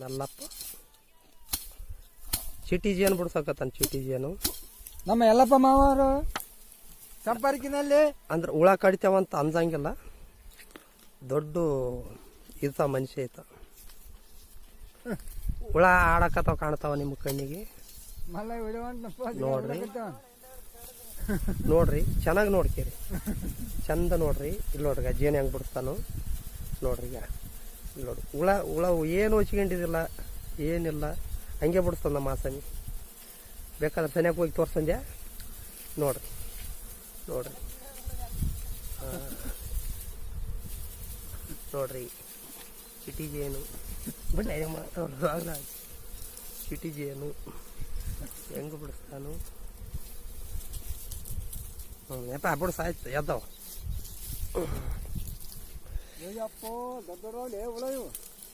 ನಲ್ಲಪ್ಪ ಚೀಟಿ ಜೇನು ಬಿಡ್ಸಕತ್ತಾನ. ಚೀಟಿ ಜೇನು ನಮ್ಮ ಯಲ್ಲಪ್ಪ ಮಾವರು ಸಂಪರ್ಕಿನಲ್ಲಿ ಅಂದ್ರೆ ಹುಳ ಕಡಿತೇವಂತ ಅಂಜಂಗಿಲ್ಲ. ದೊಡ್ಡ ಈತ ಮನುಷ್ಯ ಐತ. ಹುಳ ಆಡಕತ್ತಾವ ಕಾಣ್ತಾವ ನಿಮ್ಮ ಕಣ್ಣಿಗೆ. ನೋಡ್ರಿ ನೋಡ್ರಿ ಚೆನ್ನಾಗಿ ನೋಡ್ಕೇರಿ, ಚಂದ ನೋಡ್ರಿ. ಇಲ್ಲಿ ನೋಡ್ರಿ ಜೇನು ಹೆಂಗೆ ಬಿಡ್ತಾನು ನೋಡ್ರಿ. ಈಗ ಇಲ್ಲಿ ನೋಡ್ರಿ ಹುಳ ಏನು ಹೊಚ್ಕೊಂಡಿದಿಲ್ಲ, ಏನಿಲ್ಲ, ಹಂಗೆ ಬಿಡಿಸ್ತದ ನಮ್ಮ ಆಸಾಮಿ. ಬೇಕಾದ್ರೆ ಸನಿಯಾಗಿ ಹೋಗಿ ತೋರ್ಸಂದ್ಯಾ ನೋಡ್ರಿ ನೋಡ್ರಿ ನೋಡ್ರಿ ಚಿಟಿ ಜೇನು ಬಿಡ್ಲ ಆಗಲ್ಲ. ಚಿಟಿ ಜೇನು ಹೆಂಗೆ ಬಿಡಿಸ್ತಾನು. ಯಪ್ಪ ಬಿಡಿಸ್ ಆಯ್ತು ಎದ್ದಾವ.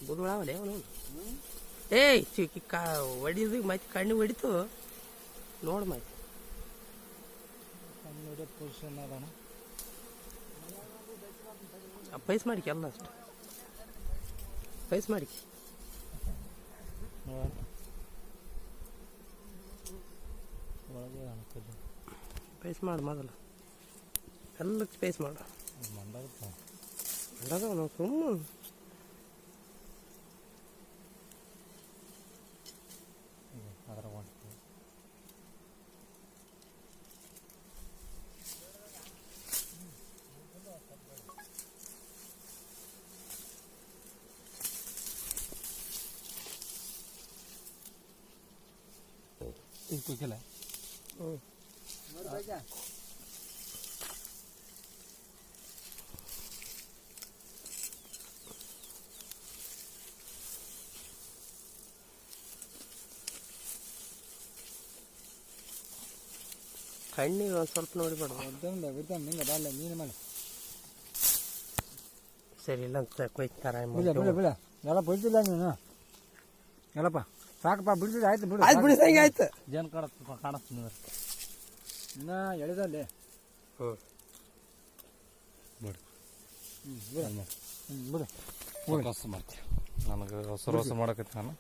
ಬುಡುಳಾವಲೆ ಅವನು. ಏಯ್ ಚಿಕ್ಕ ಹೊಡಿದು ಮತ್ತೆ ಕಣ್ಣು ಹೊಡಿತು ನೋಡು. ಮತ್ತೆ ಪೈಸ್ ಮಾಡಿಕೆ ಎಲ್ಲ ಅಷ್ಟು ಪೈಸ್ ಮಾಡಿಕೆ ಪೈಸ್ ಮಾಡು ಮೊದಲು. ಎಲ್ಲಕ್ಕೆ ಪೈಸ್ ಮಾಡು. ಮಂಡದ ನಾವು ಸುಮ್ಮನೆ ಇಕ್ಕಿಲ್ಲ. ಕಣ್ಣಿಗೆ ಒಂದು ಸ್ವಲ್ಪ ನೋಡಿಬೇಡ. ನೀನು ಮಾಡಿ ಸರಿ ಇಲ್ಲ ಅಂತ ಕೊಯ್ತಾರ. ಎಲ್ಲ ಬಿಡ್ತಿಲ್ಲ ನೀನು. ಎಲ್ಲಪ್ಪ ಸಾಕಪ್ಪ ಬಿಡ್ತಿದ್ದೆ. ಆಯ್ತು ಬಿಡು. ಆಯ್ತು ಬಿಡಿಸಂಗೆ ಆಯ್ತು. ಜೇನು ಕಾಣಿಸ್ತೀನಿ ಇನ್ನ ಎಳೆದಲ್ಲಿ. ಬಿಡು ಬಿಡು ಮಾಡ್ತೀನಿ. ನನಗೆ ಹೊಸ ಮಾಡಕತ್ತಿ ನಾನು.